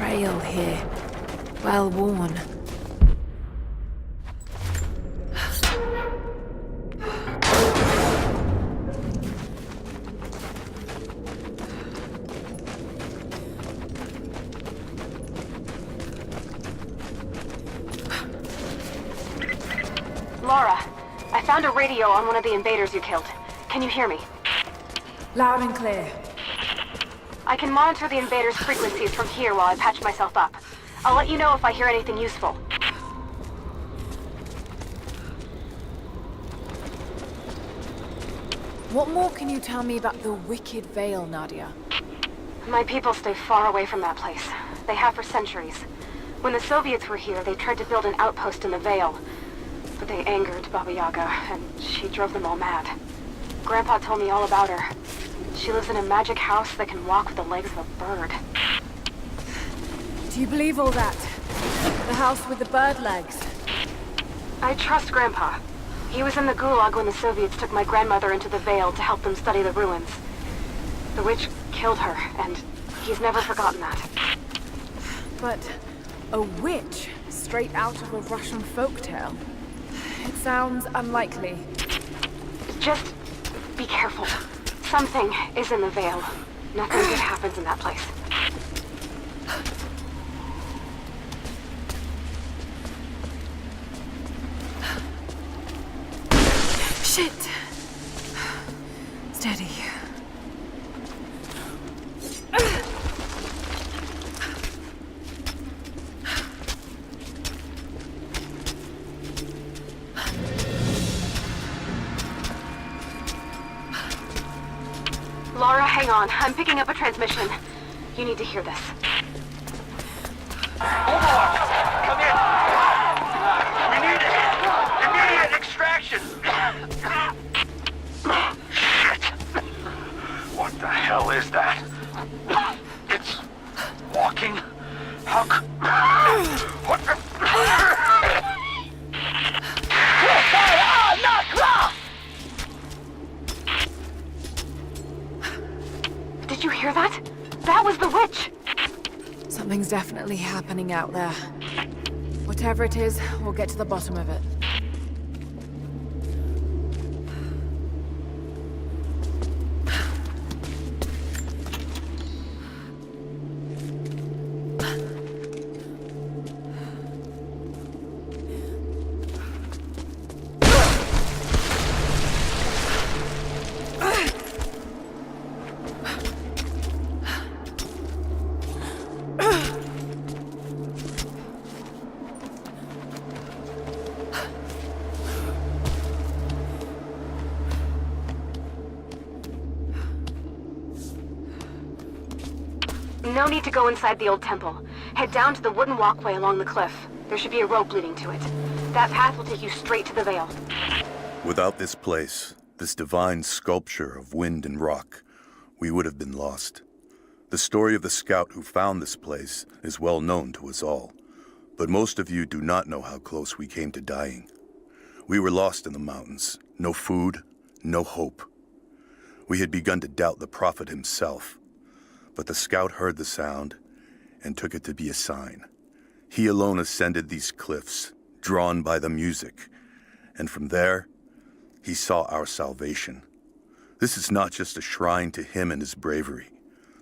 trail here. Well worn. Lara, I found a radio on one of the invaders you killed. Can you hear me? Loud and clear. I can monitor the invaders' frequencies from here while I patch myself up. I'll let you know if I hear anything useful. What more can you tell me about the Wicked Vale, Nadia? My people stay far away from that place. They have for centuries. When the Soviets were here, they tried to build an outpost in the Vale. But they angered Baba Yaga, and she drove them all mad. Grandpa told me all about her. She lives in a magic house that can walk with the legs of a bird. Do you believe all that? The house with the bird legs? I trust Grandpa. He was in the Gulag when the Soviets took my grandmother into the Vale to help them study the ruins. The witch killed her, and he's never forgotten that. But a witch straight out of a Russian folktale? It sounds unlikely. Just be careful. Something is in the Vale. Nothing good happens in that place. Shit! Steady. Lara, hang on. I'm picking up a transmission. You need to hear this. Overlord, come in. We need immediate extraction. Shit. What the hell is that? It's walking. How what the... Did you hear that? That was the witch! Something's definitely happening out there. Whatever it is, we'll get to the bottom of it. No need to go inside the old temple. Head down to the wooden walkway along the cliff. There should be a rope leading to it. That path will take you straight to the Vale. Without this place, this divine sculpture of wind and rock, we would have been lost. The story of the scout who found this place is well known to us all, but most of you do not know how close we came to dying. We were lost in the mountains, no food, no hope. We had begun to doubt the prophet himself, but the scout heard the sound and took it to be a sign. He alone ascended these cliffs, drawn by the music, and from there, he saw our salvation. This is not just a shrine to him and his bravery,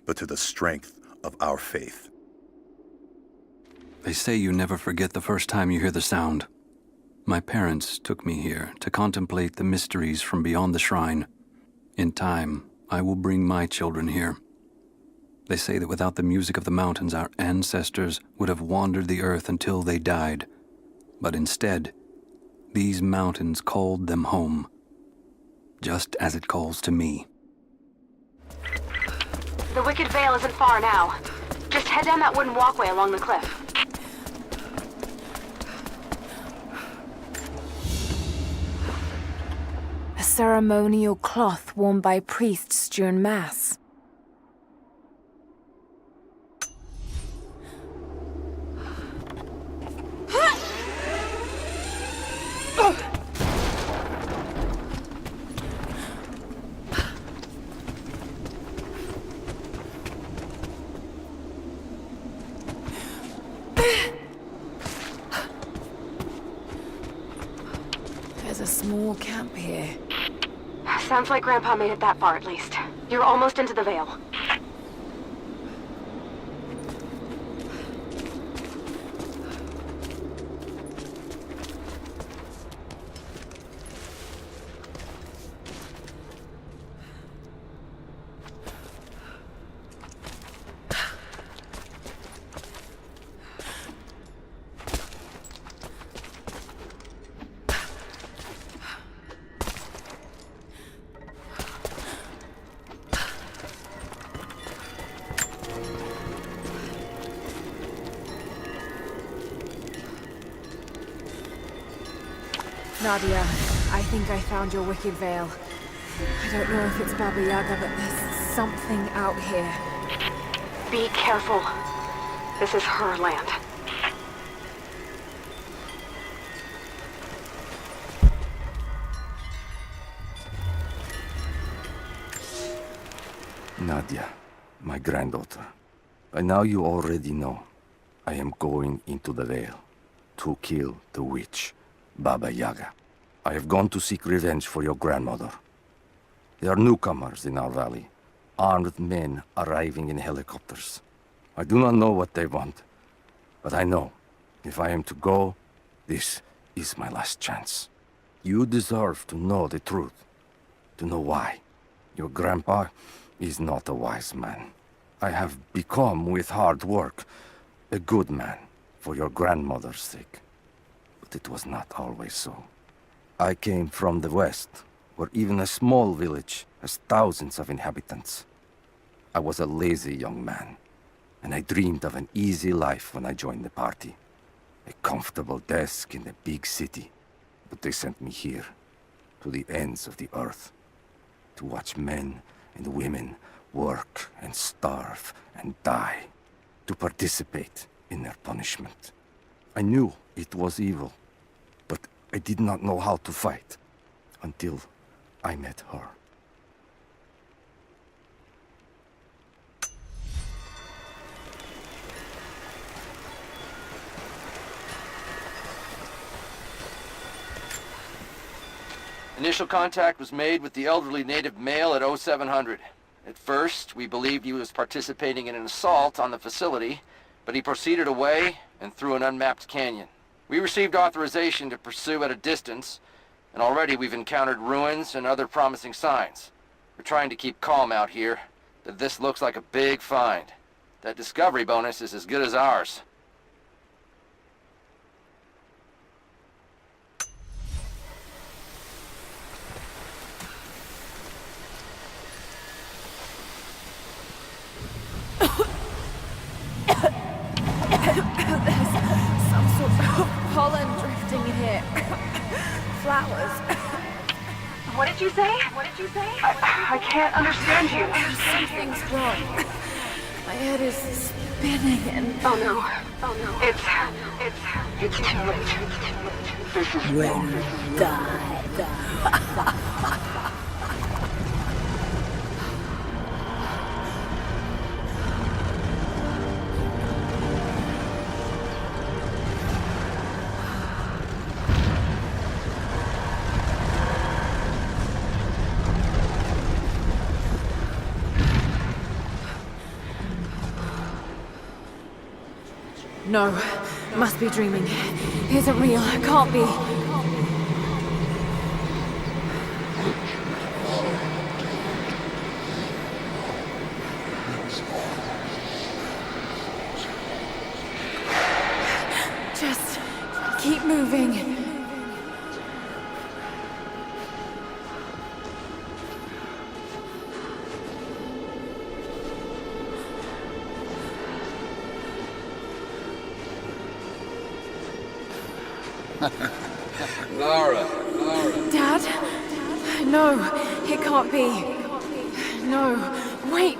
but to the strength of our faith. They say you never forget the first time you hear the sound. My parents took me here to contemplate the mysteries from beyond the shrine. In time, I will bring my children here. They say that without the music of the mountains, our ancestors would have wandered the earth until they died. But instead, these mountains called them home, just as it calls to me. The Wicked Vale isn't far now. Just head down that wooden walkway along the cliff. A ceremonial cloth worn by priests during Mass. small camp here. Sounds like Grandpa made it that far at least. You're almost into the Vale. Nadia, I think I found your wicked veil. I don't know if it's Baba Yaga, but there's something out here. Be careful. This is her land. Nadia, my granddaughter. By now you already know. I am going into the Vale to kill the witch, Baba Yaga. I have gone to seek revenge for your grandmother. There are newcomers in our valley, armed men arriving in helicopters. I do not know what they want, but I know if I am to go, this is my last chance. You deserve to know the truth, to know why. Your grandpa is not a wise man. I have become, with hard work, a good man for your grandmother's sake. But it was not always so. I came from the west, where even a small village has thousands of inhabitants. I was a lazy young man, and I dreamed of an easy life when I joined the party. A comfortable desk in the big city. But they sent me here, to the ends of the earth, to watch men and women work and starve and die, to participate in their punishment. I knew it was evil, but I did not know how to fight until I met her. Initial contact was made with the elderly native male at 0700. At first, we believed he was participating in an assault on the facility, but he proceeded away and through an unmapped canyon. We received authorization to pursue at a distance, and already we've encountered ruins and other promising signs. We're trying to keep calm out here, but this looks like a big find. That discovery bonus is as good as ours. Some sort of pollen drifting in here. Flowers. What did you say? I can't understand you. Something's wrong. My head is spinning and... Oh no. It's too late. This is when you die. No, must be dreaming. Isn't real, can't be. Just keep moving. Lara. Dad? No, it can't be. No, wait.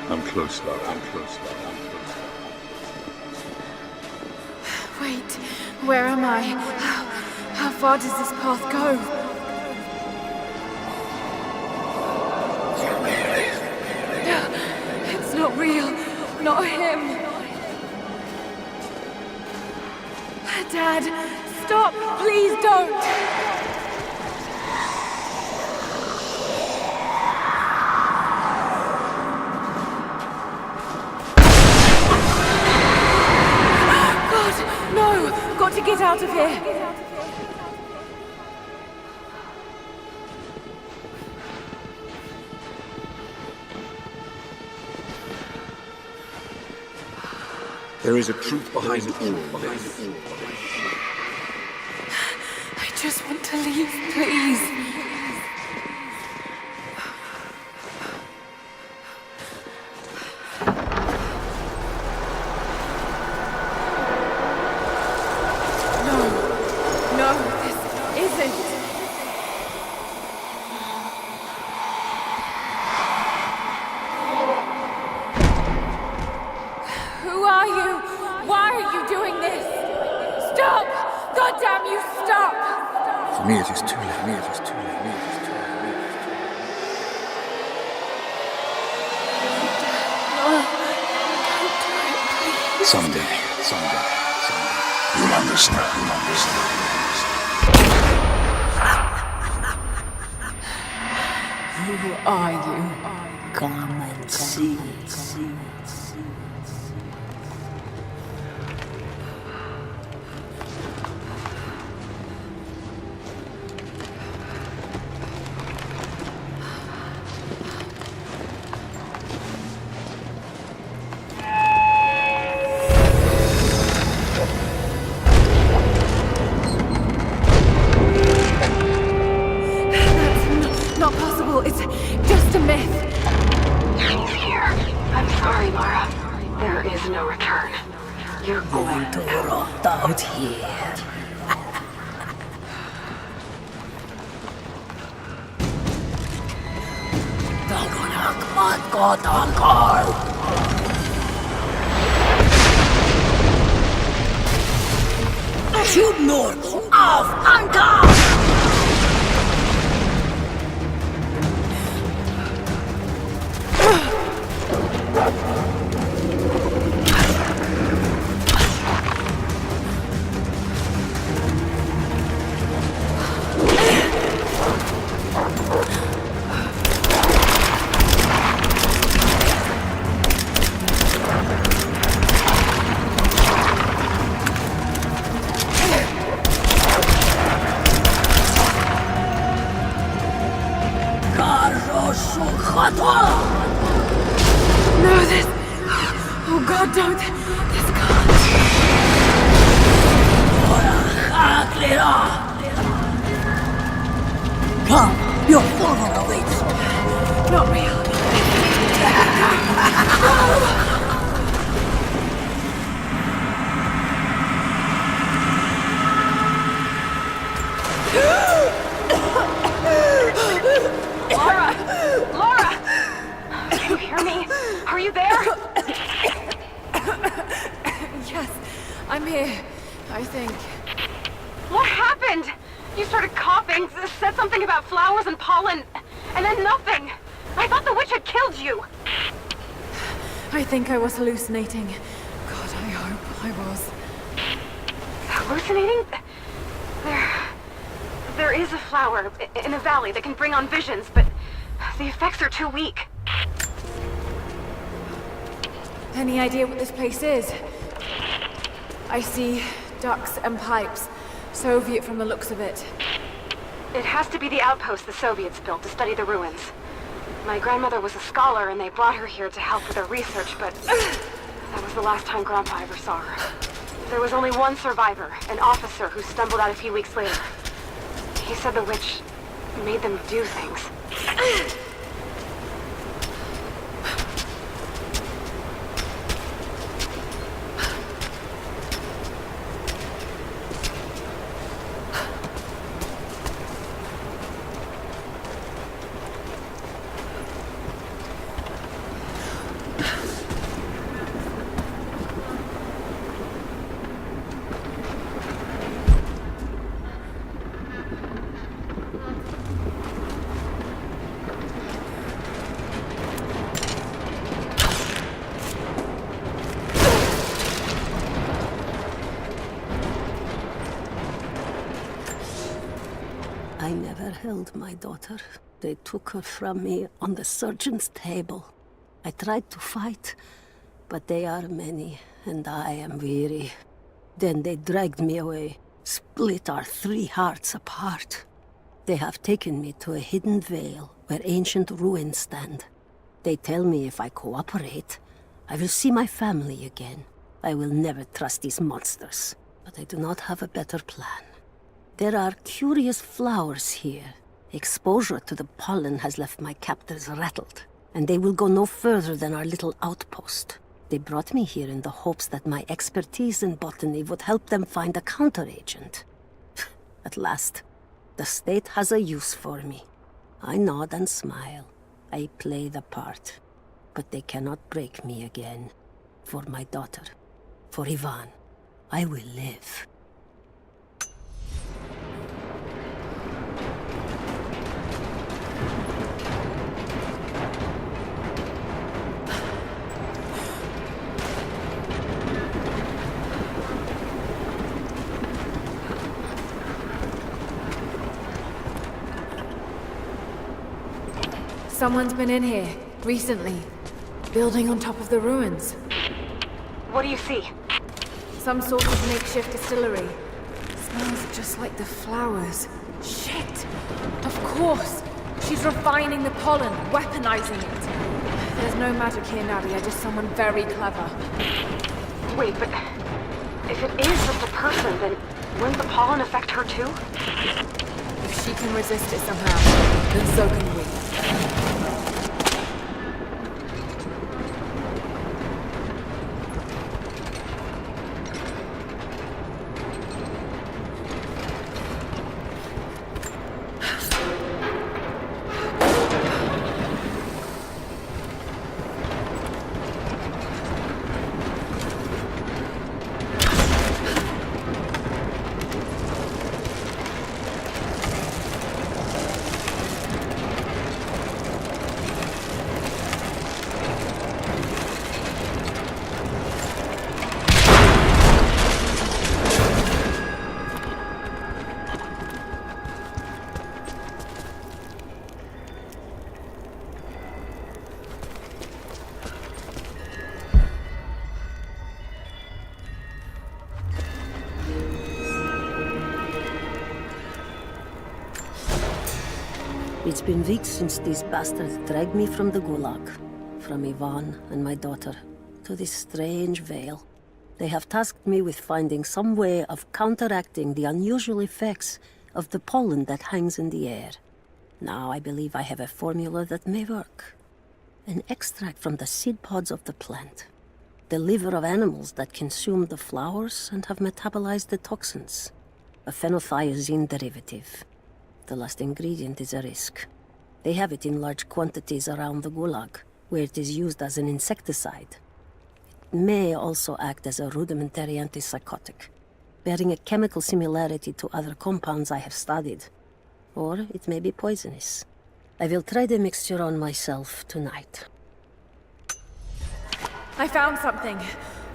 I'm close, Lara. I'm close. Wait, where am I? How far does this path go? It's not real. Not him. Dad, stop! Please don't! God, no! Got to get out of here! There is a truth behind all this. I just want to leave, please. No, this isn't. Who are you? Why are you doing this? Stop! God damn you, stop! For me, it is too late. For me, it is too late. For me, it is too late. Someday. You'll understand. Who are you? Come and see. Not possible. It's just a myth. He's here. I'm sorry, Lara. There is no return. You're Going to rot out here. Shoot north of Anchor! No, this... Oh God, don't. This can't. Come, your father awaits. Not real. Lara! Can you hear me? Are you there? Yes, I'm here, I think. What happened? You started coughing, said something about flowers and pollen, and then nothing. I thought the witch had killed you. I think I was hallucinating. God, I hope I was. Hallucinating? There is a flower in a valley that can bring on visions, but the effects are too weak. Any idea what this place is? I see ducks and pipes. Soviet from the looks of it. It has to be the outpost the Soviets built to study the ruins. My grandmother was a scholar and they brought her here to help with her research, but that was the last time Grandpa ever saw her. There was only one survivor, an officer who stumbled out a few weeks later. He said the witch made them do things. I never held my daughter. They took her from me on the surgeon's table. I tried to fight, but they are many, and I am weary. Then they dragged me away, split our 3 hearts apart. They have taken me to a hidden vale where ancient ruins stand. They tell me if I cooperate, I will see my family again. I will never trust these monsters, but I do not have a better plan. There are curious flowers here. Exposure to the pollen has left my captors rattled, and they will go no further than our little outpost. They brought me here in the hopes that my expertise in botany would help them find a counteragent. At last, the state has a use for me. I nod and smile. I play the part. But they cannot break me again. For my daughter, for Ivan, I will live. Someone's been in here, recently. Building on top of the ruins. What do you see? Some sort of makeshift distillery. Smells just like the flowers. Shit! Of course! She's refining the pollen, weaponizing it. There's no magic here, Nadia, just someone very clever. Wait, but if it is just a person, then wouldn't the pollen affect her too? If she can resist it somehow, then so can we. It's been weeks since these bastards dragged me from the Gulag, from Ivan and my daughter, to this strange vale. They have tasked me with finding some way of counteracting the unusual effects of the pollen that hangs in the air. Now I believe I have a formula that may work. An extract from the seed pods of the plant. The liver of animals that consume the flowers and have metabolized the toxins. A phenothiazine derivative. The last ingredient is a risk. They have it in large quantities around the Gulag, where it is used as an insecticide. It may also act as a rudimentary antipsychotic, bearing a chemical similarity to other compounds I have studied. Or it may be poisonous. I will try the mixture on myself tonight. I found something.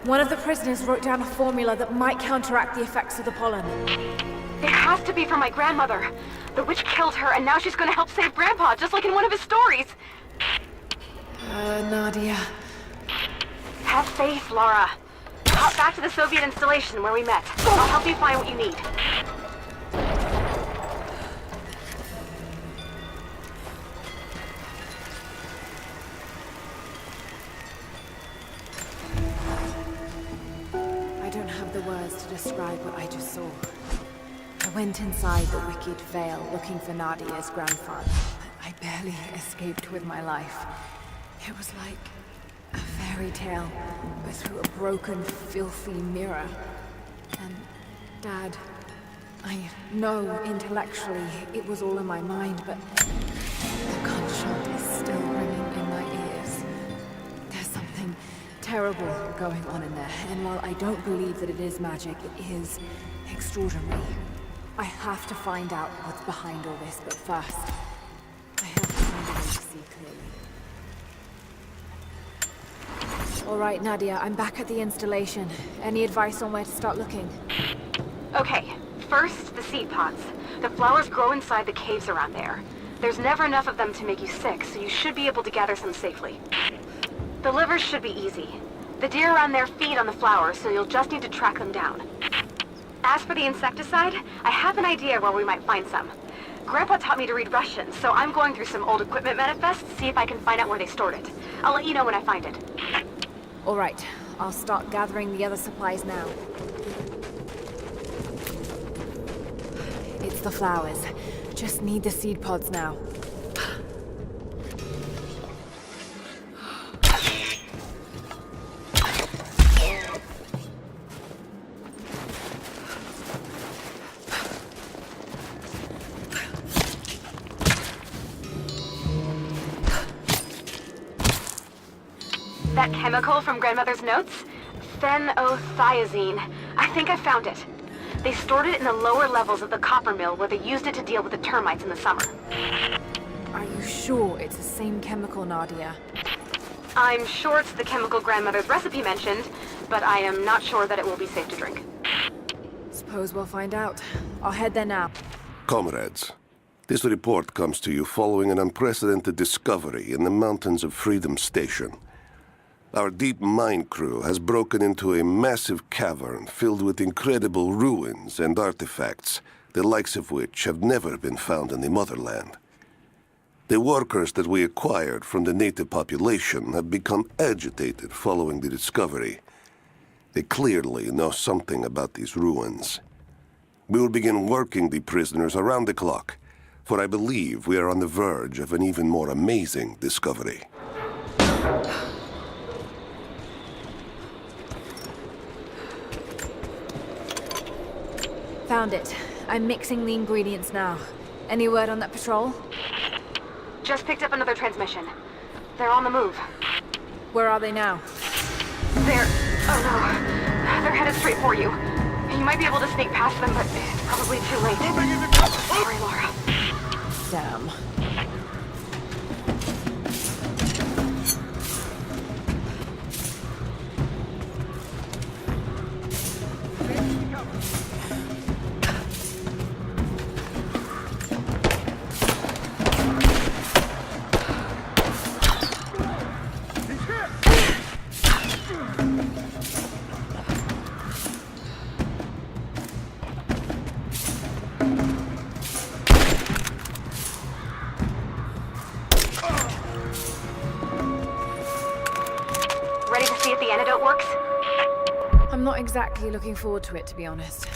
One of the prisoners wrote down a formula that might counteract the effects of the pollen. It has to be from my grandmother. The witch killed her, and now she's gonna help save Grandpa, just like in one of his stories. Nadia. Have faith, Lara. Hop back to the Soviet installation where we met. I'll help you find what you need. I don't have the words to describe what I just saw. I went inside the wicked vale looking for Nadia's grandfather. I barely escaped with my life. It was like a fairy tale, but through a broken, filthy mirror. And Dad, I know intellectually it was all in my mind, but the gunshot is still ringing in my ears. There's something terrible going on in there, and while I don't believe that it is magic, it is extraordinary. I have to find out what's behind all this, but first, I have to find a way to see clearly. All right, Nadia, I'm back at the installation. Any advice on where to start looking? Okay, first, the seed pods. The flowers grow inside the caves around there. There's never enough of them to make you sick, so you should be able to gather some safely. The livers should be easy. The deer around there feed on the flowers, so you'll just need to track them down. As for the insecticide, I have an idea where we might find some. Grandpa taught me to read Russian, so I'm going through some old equipment manifests to see if I can find out where they stored it. I'll let you know when I find it. All right, I'll start gathering the other supplies now. It's the flowers. Just need the seed pods now. That chemical from Grandmother's notes? Phenothiazine. I think I found it. They stored it in the lower levels of the copper mill where they used it to deal with the termites in the summer. Are you sure it's the same chemical, Nadia? I'm sure it's the chemical Grandmother's recipe mentioned, but I am not sure that it will be safe to drink. Suppose we'll find out. I'll head there now. Comrades, this report comes to you following an unprecedented discovery in the mountains of Freedom Station. Our deep mine crew has broken into a massive cavern filled with incredible ruins and artifacts, the likes of which have never been found in the motherland. The workers that we acquired from the native population have become agitated following the discovery. They clearly know something about these ruins. We will begin working the prisoners around the clock, for I believe we are on the verge of an even more amazing discovery. Found it. I'm mixing the ingredients now. Any word on that patrol? Just picked up another transmission. They're on the move. Where are they now? Oh no. They're headed straight for you. You might be able to sneak past them, but it's probably too late. Sorry, Lara. Damn. Ready to see if the antidote works? I'm not exactly looking forward to it, to be honest.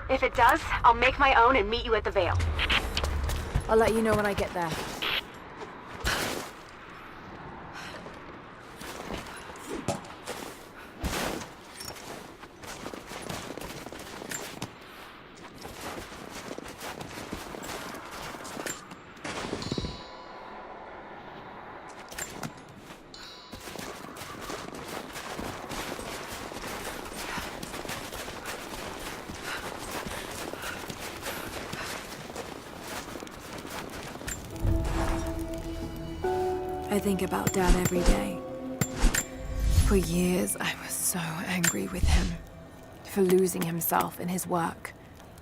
If it does, I'll make my own and meet you at the Vale. I'll let you know when I get there. I think about Dad every day. For years, I was so angry with him. For losing himself in his work.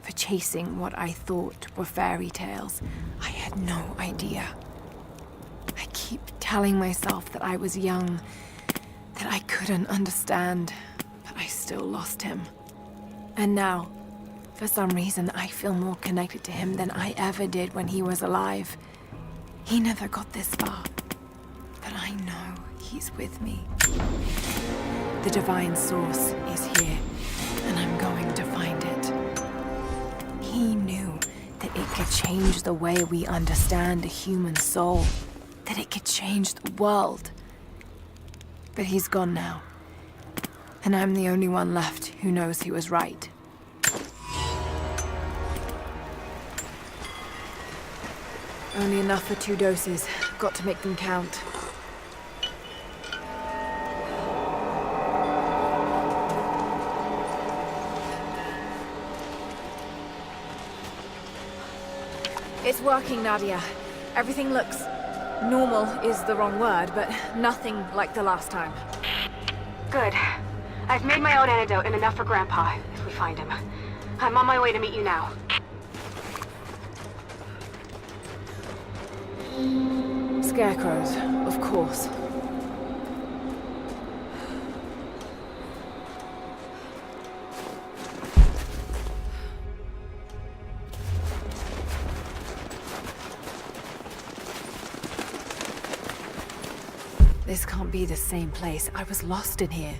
For chasing what I thought were fairy tales. I had no idea. I keep telling myself that I was young, that I couldn't understand, but I still lost him. And now, for some reason, I feel more connected to him than I ever did when he was alive. He never got this far. But I know he's with me. The divine source is here, and I'm going to find it. He knew that it could change the way we understand a human soul, that it could change the world. But he's gone now, and I'm the only one left who knows he was right. Only enough for 2 doses. Got to make them count. It's working, Nadia. Everything looks... normal is the wrong word, but nothing like the last time. Good. I've made my own antidote and enough for Grandpa, if we find him. I'm on my way to meet you now. Scarecrows, of course. This can't be the same place. I was lost in here.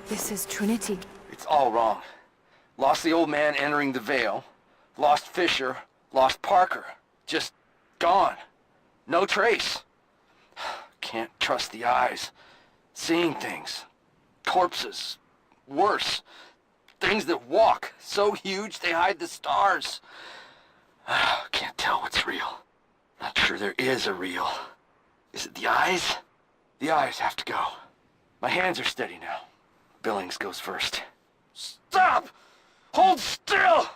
This is Trinity. It's all wrong. Lost the old man entering the Vale. Lost Fisher. Lost Parker. Just gone. No trace. Can't trust the eyes. Seeing things. Corpses. Worse. Things that walk. So huge they hide the stars. Can't tell what's real. Not sure there is a real. Is it the eyes? The eyes have to go. My hands are steady now. Billings goes first. Stop! Hold still!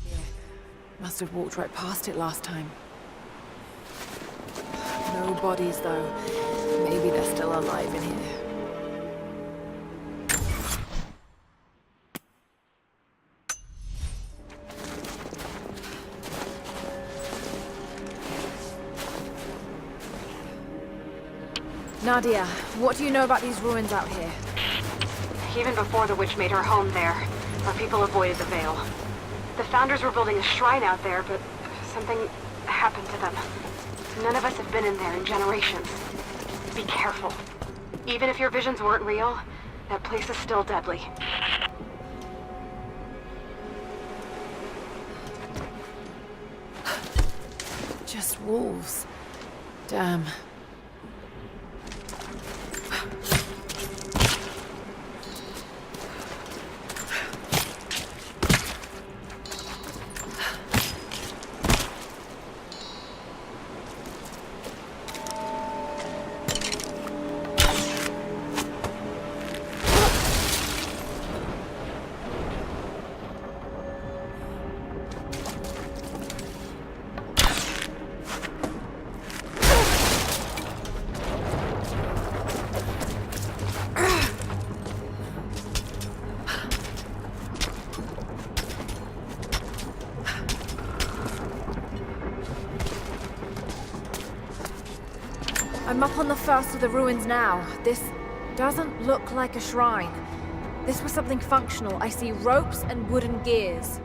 Yeah. Must have walked right past it last time. No bodies, though. Maybe they're still alive in here. Nadia, what do you know about these ruins out here? Even before the witch made her home there, our people avoided the Vale. The Founders were building a shrine out there, but something happened to them. None of us have been in there in generations. Be careful. Even if your visions weren't real, that place is still deadly. Just wolves. Damn. I'm up on the first of the ruins now. This doesn't look like a shrine. This was something functional. I see ropes and wooden gears.